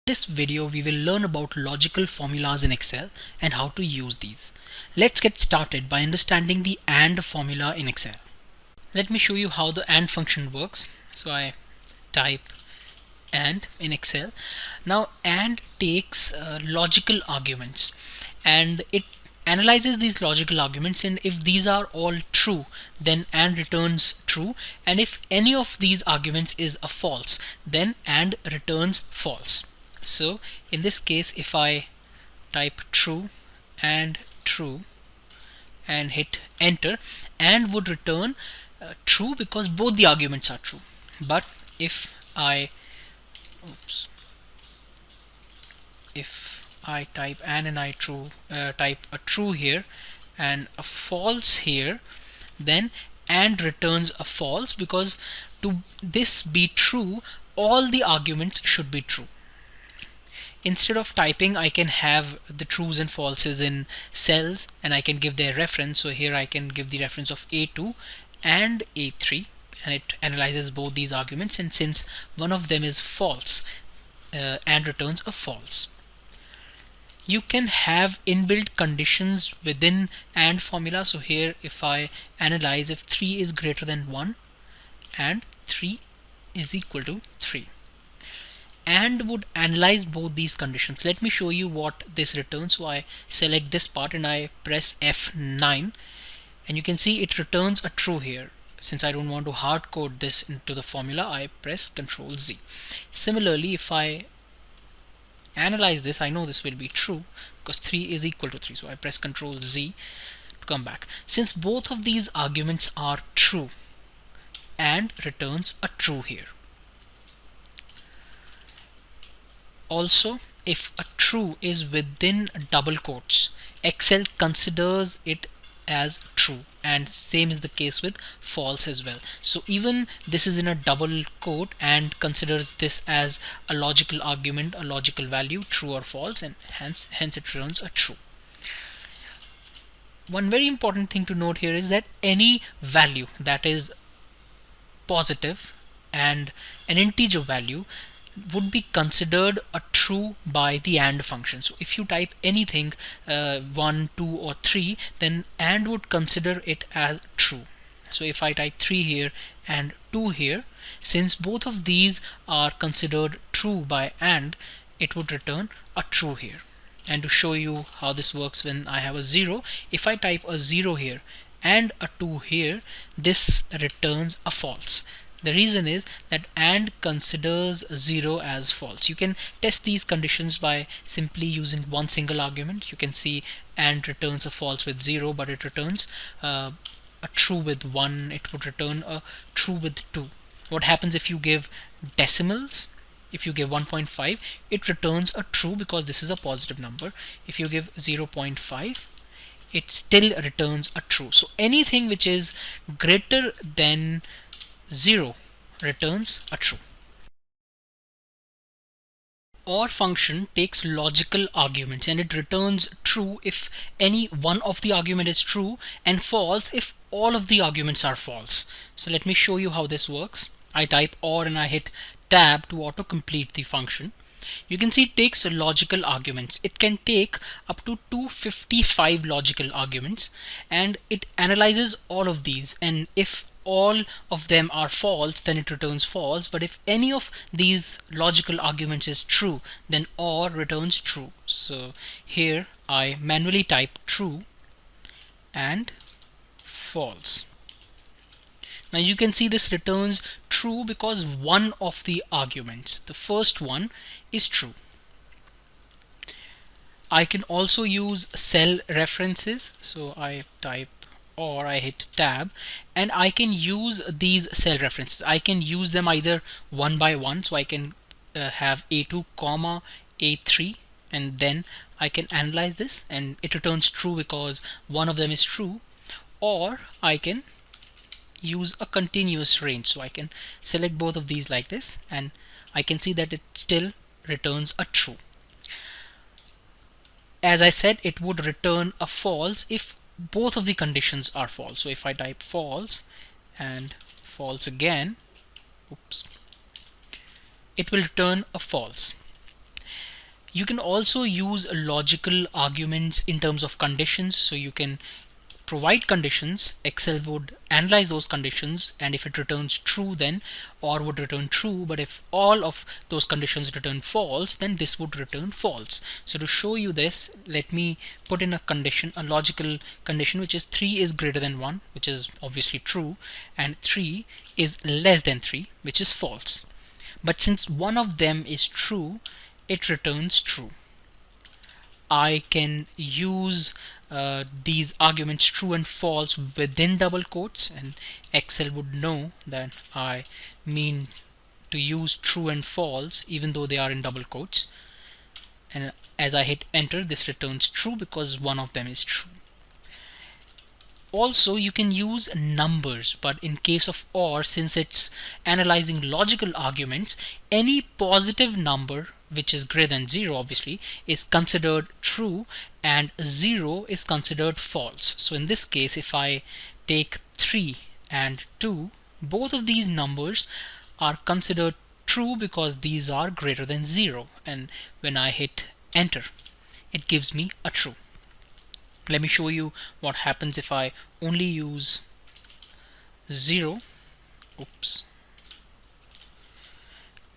In this video we will learn about logical formulas in Excel and how to use these. Let's get started by understanding the AND formula in Excel. Let me show you how the AND function works. So I type AND in Excel. Now AND takes logical arguments and it analyzes these logical arguments, and if these are all true then AND returns true, and if any of these arguments is a false then AND returns false. So in this case, if I type true and hit enter, AND would return true because both the arguments are true. But if I type AND and I type a true here and a false here, then AND returns a false, because to this be true all the arguments should be true. Instead of typing, I can have the trues and falses in cells and I can give their reference. So here I can give the reference of A2 and A3, and it analyzes both these arguments, and since one of them is false, AND returns a false. You can have inbuilt conditions within AND formula. So here if I analyze, if 3 is greater than 1 and 3 is equal to 3, AND would analyze both these conditions. Let me show you what this returns. So I select this part and I press F9, and you can see it returns a true here. Since I don't want to hard code this into the formula, I press Ctrl Z. Similarly, if I analyze this, I know this will be true because 3 is equal to 3, so I press Ctrl Z to come back. Since both of these arguments are true, AND returns a true here. Also, if a true is within double quotes, Excel considers it as true, and same is the case with false as well. So even this is in a double quote and considers this as a logical argument, a logical value, true or false, and hence it returns a true. One very important thing to note here is that any value that is positive and an integer value would be considered a true by the AND function. So if you type anything 1, 2 or 3, then AND would consider it as true. So if I type 3 here and 2 here, since both of these are considered true by AND, it would return a true here. And to show you how this works when I have a 0, if I type a 0 here and a 2 here, this returns a false. The reason is that AND considers 0 as false. You can test these conditions by simply using one single argument. You can see AND returns a false with 0, but it returns a true with 1. It would return a true with 2. What happens if you give decimals? If you give 1.5, it returns a true because this is a positive number. If you give 0.5, it still returns a true. So anything which is greater than 0 returns a true. OR function takes logical arguments and it returns true if any one of the argument is true, and false if all of the arguments are false. So let me show you how this works. I type OR and I hit tab to autocomplete the function. You can see it takes logical arguments. It can take up to 255 logical arguments, and it analyzes all of these, and if all of them are false then it returns false, but if any of these logical arguments is true then OR returns true. So here I manually type true and false. Now you can see this returns true because one of the arguments, the first one, is true. I can also use cell references. So I type or I hit tab and I can use these cell references. I can use them either one by one, so I can have A2 comma A3, and then I can analyze this and it returns true because one of them is true, or I can use a continuous range. So I can select both of these like this and I can see that it still returns a true. As I said, it would return a false if both of the conditions are false. So if I type false and false again, it will return a false. You can also use logical arguments in terms of conditions. So you can provide conditions, Excel would analyze those conditions, and if it returns true, then OR would return true, but if all of those conditions return false, then this would return false. So to show you this, let me put in a condition, a logical condition, which is 3 is greater than 1, which is obviously true, and 3 is less than 3, which is false. But since one of them is true, it returns true. I can use these arguments true and false within double quotes, and Excel would know that I mean to use true and false even though they are in double quotes. And as I hit enter, this returns true because one of them is true. Also, you can use numbers, but in case of OR, since it's analyzing logical arguments, any positive number which is greater than 0 obviously is considered true and 0 is considered false. So in this case, if I take 3 and 2, both of these numbers are considered true because these are greater than 0, and when I hit enter, it gives me a true. Let me show you what happens if I only use 0. Oops.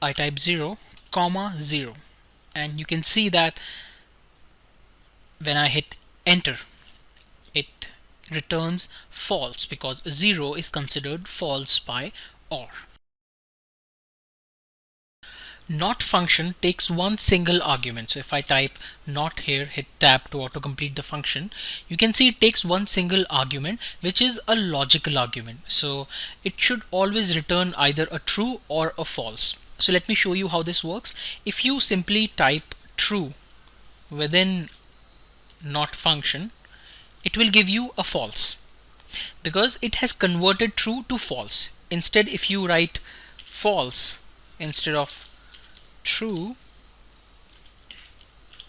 I type 0, comma 0, and you can see that when I hit enter, it returns false because 0 is considered false by OR. Not function takes one single argument. So if I type not here, hit tab to autocomplete the function, you can see it takes one single argument, which is a logical argument. So it should always return either a true or a false. So let me show you how this works. If you simply type true within not function, it will give you a false because it has converted true to false. Instead, if you write false instead of true,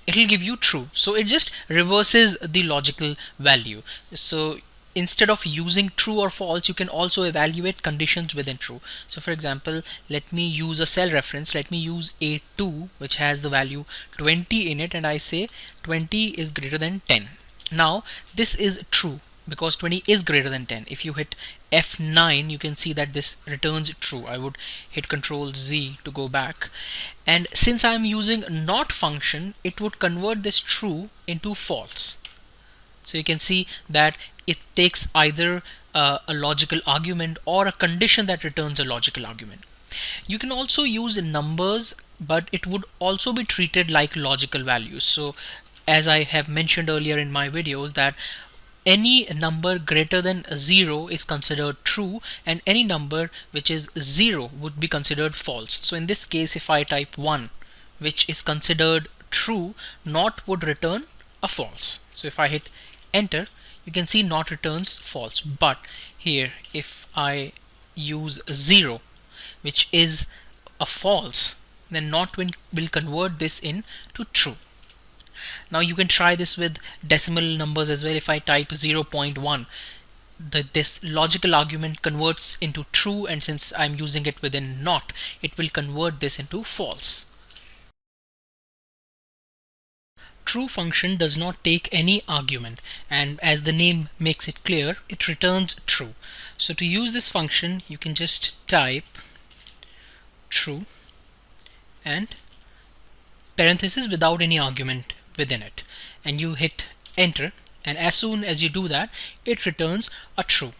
it will give you true. So it just reverses the logical value. So instead of using true or false, you can also evaluate conditions within true. So for example, let me use a cell reference. Let me use A2, which has the value 20 in it, and I say 20 is greater than 10. Now this is true because 20 is greater than 10. If you hit F9, you can see that this returns true. I would hit Control Z to go back, and since I'm using not function, it would convert this true into false. So you can see that it takes either a logical argument or a condition that returns a logical argument. You can also use numbers, but it would also be treated like logical values. So as I have mentioned earlier in my videos, that any number greater than 0 is considered true, and any number which is 0 would be considered false. So in this case, if I type 1, which is considered true, not would return a false. So if I hit enter, you can see not returns false. But here, if I use 0, which is a false, then not will convert this into true. Now you can try this with decimal numbers as well. If I type 0.1, this logical argument converts into true, and since I'm using it within not, it will convert this into false. True function does not take any argument, and as the name makes it clear, it returns true. So to use this function, you can just type true and parenthesis without any argument within it, and you hit enter, and as soon as you do that, it returns a true.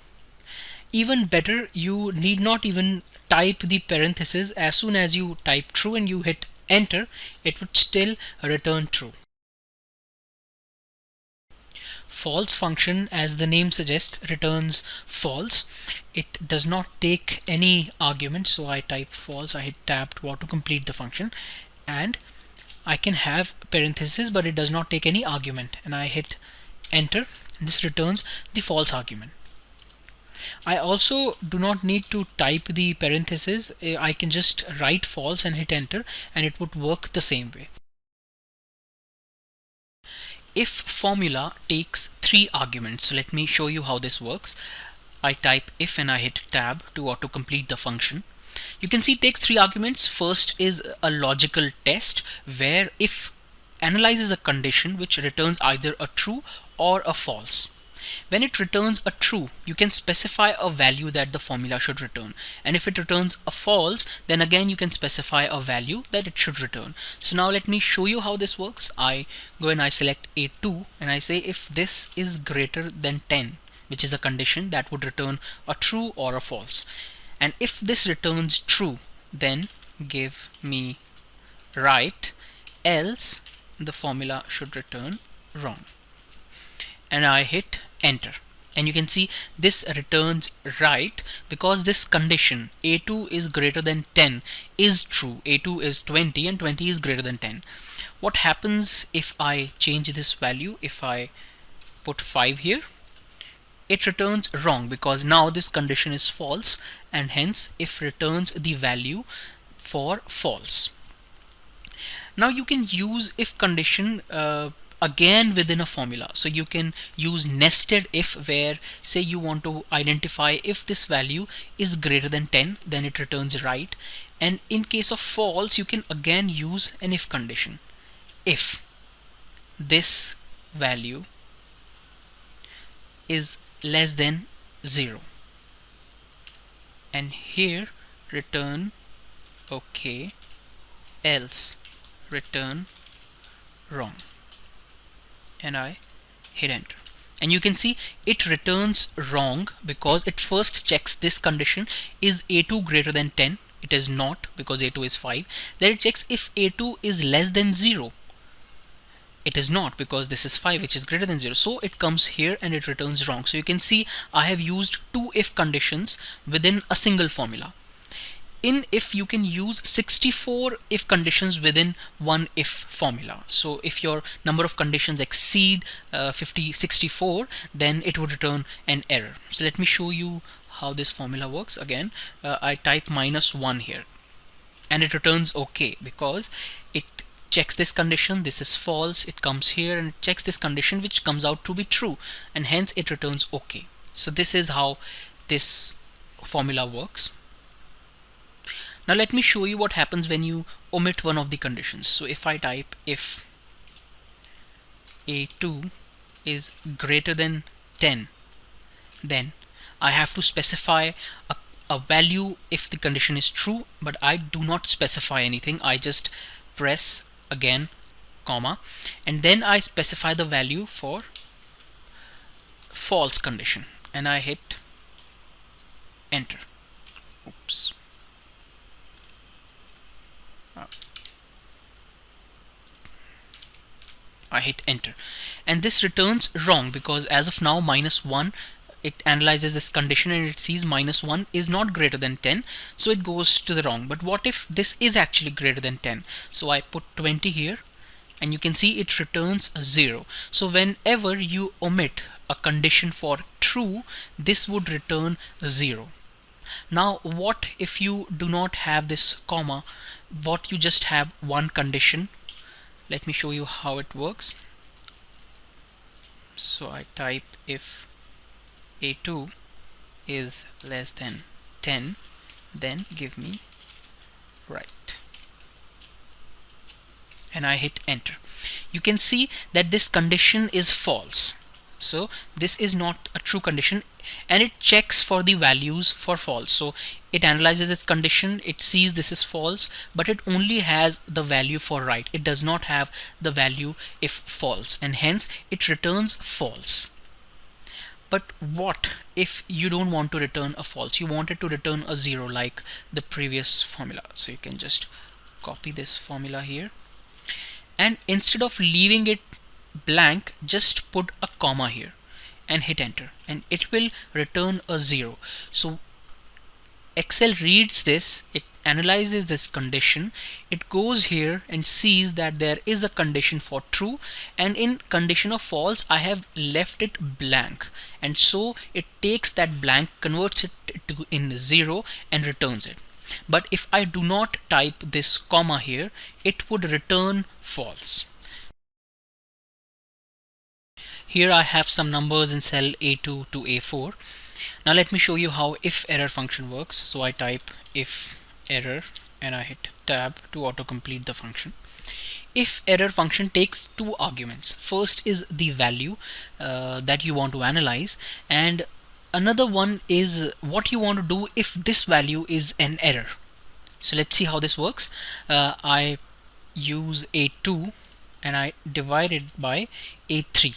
Even better, you need not even type the parenthesis. As soon as you type true and you hit enter, it would still return true. False function, as the name suggests, returns false. It does not take any argument. So I type false, I hit tab to autocomplete the function, and I can have parenthesis, but it does not take any argument, and I hit enter. This returns the false argument. I also do not need to type the parenthesis. I can just write false and hit enter, and it would work the same way. If formula takes 3 arguments, so let me show you how this works. I type if and I hit tab to autocomplete the function. You can see it takes 3 arguments. First is a logical test where if analyzes a condition which returns either a true or a false. When it returns a true, you can specify a value that the formula should return. And if it returns a false, then again you can specify a value that it should return. So now let me show you how this works. I go and I select A2 and I say if this is greater than 10, which is a condition that would return a true or a false. And if this returns true, then give me right, else the formula should return wrong. And I hit enter, and you can see this returns right because this condition A2 is greater than 10 is true. A2 is 20 and 20 is greater than 10. What happens if I change this value? If I put 5 here, it returns wrong because now this condition is false, and hence it returns the value for false. Now you can use if condition again within a formula. So you can use nested if, where say you want to identify if this value is greater than 10, then it returns right. And in case of false, you can again use an if condition. If this value is less than 0, and here return okay, else return wrong, and I hit enter. And you can see it returns wrong because it first checks this condition, is A2 greater than 10. It is not because A2 is 5. Then it checks if A2 is less than 0. It is not because this is 5, which is greater than 0. So it comes here and it returns wrong. So you can see I have used two if conditions within a single formula. In if, you can use 64 if conditions within one if formula. So if your number of conditions exceed 64, then it would return an error. So let me show you how this formula works. Again, I type -1 here, and it returns okay because it checks this condition, this is false, it comes here and it checks this condition which comes out to be true, and hence it returns okay. So this is how this formula works. Now let me show you what happens when you omit one of the conditions. So if I type if A2 is greater than 10, then I have to specify a value if the condition is true, but I do not specify anything. I just press again comma, and then I specify the value for false condition, and I hit enter. Oops. I hit enter, and this returns wrong because as of now -1, it analyzes this condition and it sees -1 is not greater than 10, so it goes to the wrong. But what if this is actually greater than 10? So I put 20 here, and you can see it returns 0. So whenever you omit a condition for true, this would return 0. Now what if you do not have this comma, what you just have one condition? Let me show you how it works. So I type if A2 is less than 10, then give me right, and I hit enter. You can see that this condition is false, so this is not a true condition, and it checks for the values for false. So it analyzes its condition, it sees this is false, but it only has the value for right. It does not have the value if false, and hence it returns false. But what if you don't want to return a false? You want it to return a 0 like the previous formula. So you can just copy this formula here, and instead of leaving it blank, just put a comma here and hit enter, and it will return a 0. So Excel reads this, it analyzes this condition, it goes here and sees that there is a condition for true, and in condition of false I have left it blank, and so it takes that blank, converts it to in 0 and returns it. But if I do not type this comma here, it would return false. Here I have some numbers in cell A2 to A4. Now let me show you how if error function works. So I type if error and I hit tab to autocomplete the function. if error function takes two arguments. First is the value that you want to analyze, and another one is what you want to do if this value is an error. So let's see how this works. I use A2 and I divide it by A3,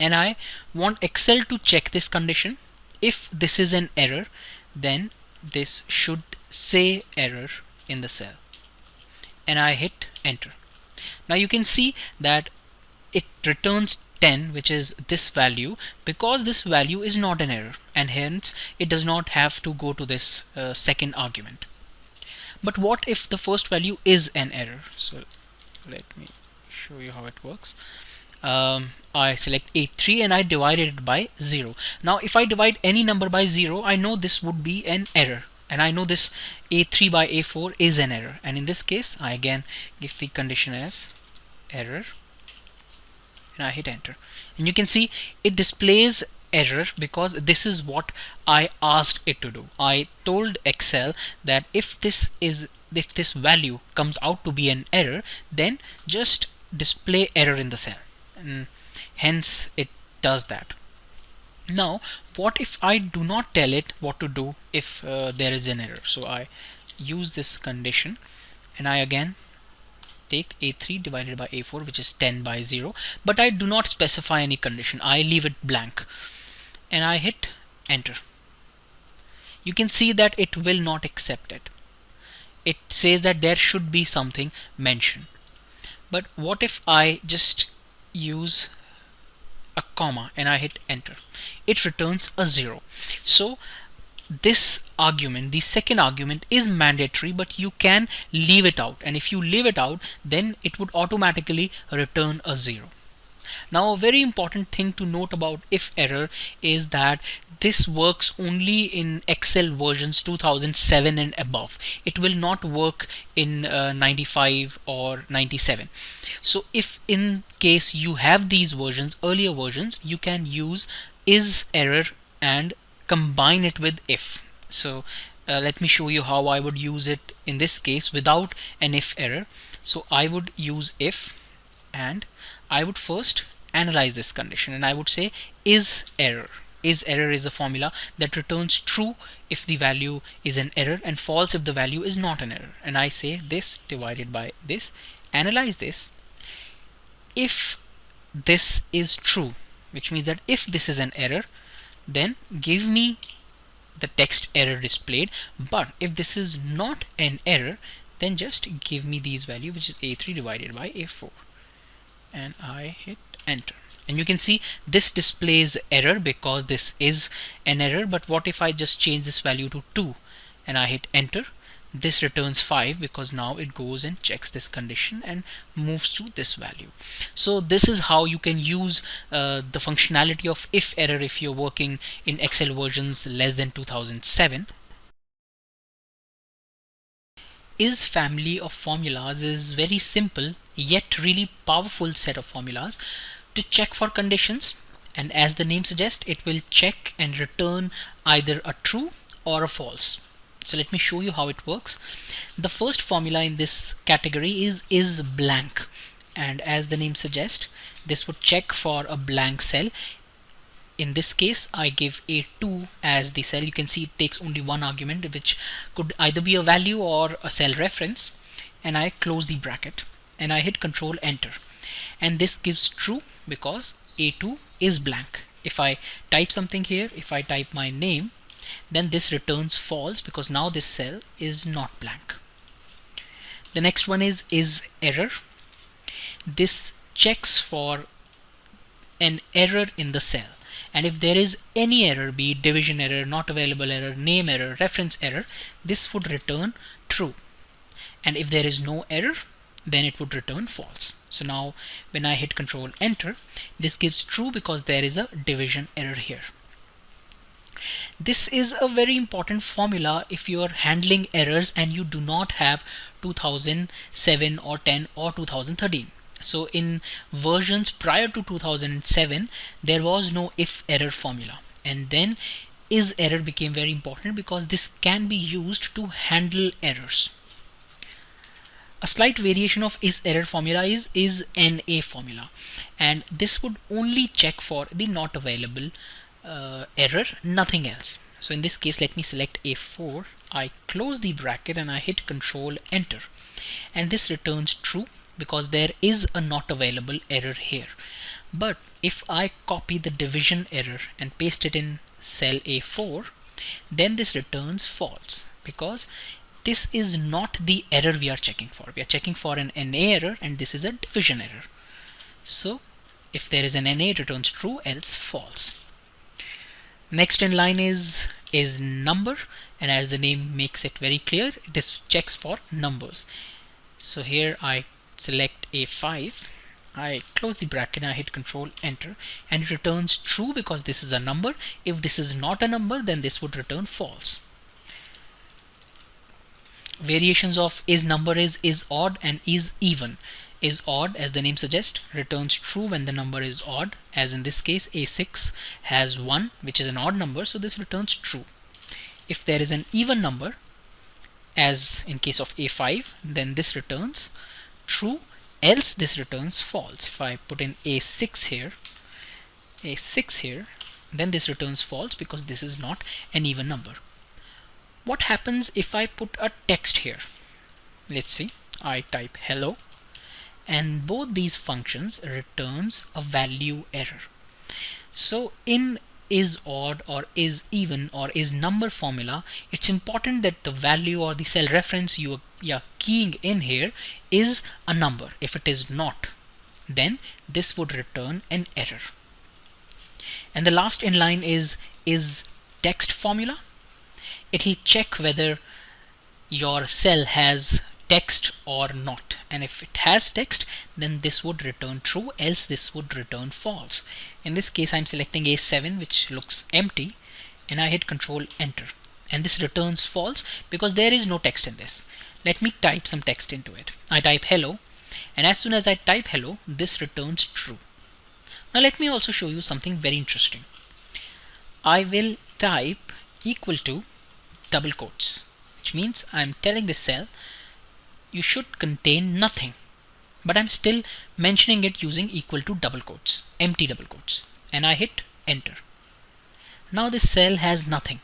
and I want Excel to check this condition. If this is an error, then this should say error in the cell, and I hit enter. Now you can see that it returns 10, which is this value, because this value is not an error, and hence it does not have to go to this second argument. But what if the first value is an error? So let me show you how it works. I select A3 and I divided it by 0. Now if I divide any number by 0, I know this would be an error, and I know this A3 by A4 is an error, and in this case I again give the condition as error and I hit enter, and you can see it displays error because this is what I asked it to do. I told Excel that if this value comes out to be an error, then just display error in the cell, and hence it does that. Now what if I do not tell it what to do if there is an error? So I use this condition and I again take A3 divided by A4, which is 10 by 0, but I do not specify any condition. I leave it blank and I hit enter. You can see that it will not accept it. It says that there should be something mentioned. But what if I just use a comma and I hit enter? It returns a 0. So this argument, the second argument, is mandatory, but you can leave it out, and if you leave it out, then it would automatically return a 0. Now a very important thing to note about if error is that this works only in Excel versions 2007 and above. It will not work in 95 or 97. So if in case you have these versions, earlier versions, you can use is error and combine it with if. So let me show you how I would use it in this case without an if error. So I would use if, and I would first analyze this condition, and I would say is error. Is error is a formula that returns true if the value is an error and false if the value is not an error, and I say this divided by this. Analyze this. If this is true, which means that if this is an error, then give me the text error displayed, but if this is not an error, then just give me these value, which is A3 divided by A4, and I hit enter. And you can see this displays error because this is an error. But what if I just change this value to 2 and I hit enter? This returns 5 because now it goes and checks this condition and moves to this value. So this is how you can use the functionality of if error if you're working in Excel versions less than 2007. Is family of formulas is very simple yet really powerful set of formulas to check for conditions, and as the name suggests, it will check and return either a true or a false. So let me show you how it works. The first formula in this category is blank, and as the name suggests, this would check for a blank cell. In this case I give A2 as the cell. You can see it takes only one argument, which could either be a value or a cell reference, and I close the bracket and I hit Control Enter, and this gives true because A2 is blank. If I type something here, if I type my name, then this returns false because now this cell is not blank. The next one is error. This checks for an error in the cell, and if there is any error, be it division error, not available error, name error, reference error, this would return true, and if there is no error, then it would return false. So now when I hit Control Enter, this gives true because there is a division error here. This is a very important formula if you are handling errors and you do not have 2007 or 10 or 2013. So in versions prior to 2007 there was no if error formula, and then is error became very important because this can be used to handle errors. A slight variation of is error formula is NA formula, and this would only check for the not available error, nothing else. So in this case, let me select A4, I close the bracket and I hit Control Enter, and this returns true because there is a not available error here. But if I copy the division error and paste it in cell A4, then this returns false because this is not the error we are checking for. We are checking for an NA error and this is a division error. So if there is an NA, it returns true, else false. Next in line is number, and as the name makes it very clear, this checks for numbers. So here I select A5, I close the bracket and I hit Control Enter, and it returns true because this is a number. If this is not a number, then this would return false. Variations of is number is odd and is even. Is odd, as the name suggests, returns true when the number is odd, as in this case A6 has 1, which is an odd number, so this returns true. If there is an even number, as in case of A5, then this returns true, else this returns false. If I put in A6 here, then this returns false because this is not an even number. What happens if I put a text here? Let's see, I type hello, and both these functions returns a value error. So in is odd or is even or is number formula, it's important that the value or the cell reference you are keying in here is a number. If it is not, then this would return an error. And the last in line is text formula. It will check whether your cell has text or not, and if it has text, then this would return true, else this would return false. In this case, I'm selecting A7, which looks empty, and I hit Control Enter, and this returns false because there is no text in this. Let me type some text into it. I type hello, and as soon as I type hello, this returns true. Now let me also show you something very interesting. I will type equal to double quotes, which means I'm telling this cell you should contain nothing, but I'm still mentioning it using equal to double quotes, empty double quotes, and I hit Enter. Now this cell has nothing,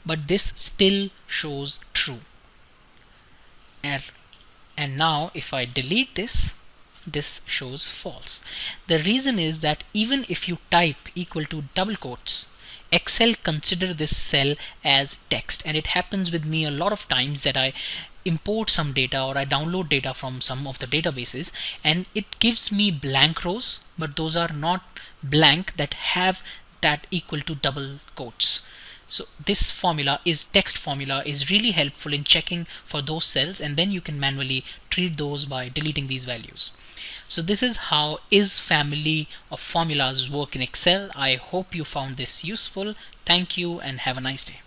but this still shows true. And now if I delete this, this shows false. The reason is that even if you type equal to double quotes, Excel consider this cell as text, and it happens with me a lot of times that I import some data or I download data from some of the databases, and it gives me blank rows, but those are not blank that have that equal to double quotes. So this formula is text formula is really helpful in checking for those cells, and then you can manually treat those by deleting these values. So this is how is family of formulas work in Excel. I hope you found this useful. Thank you and have a nice day.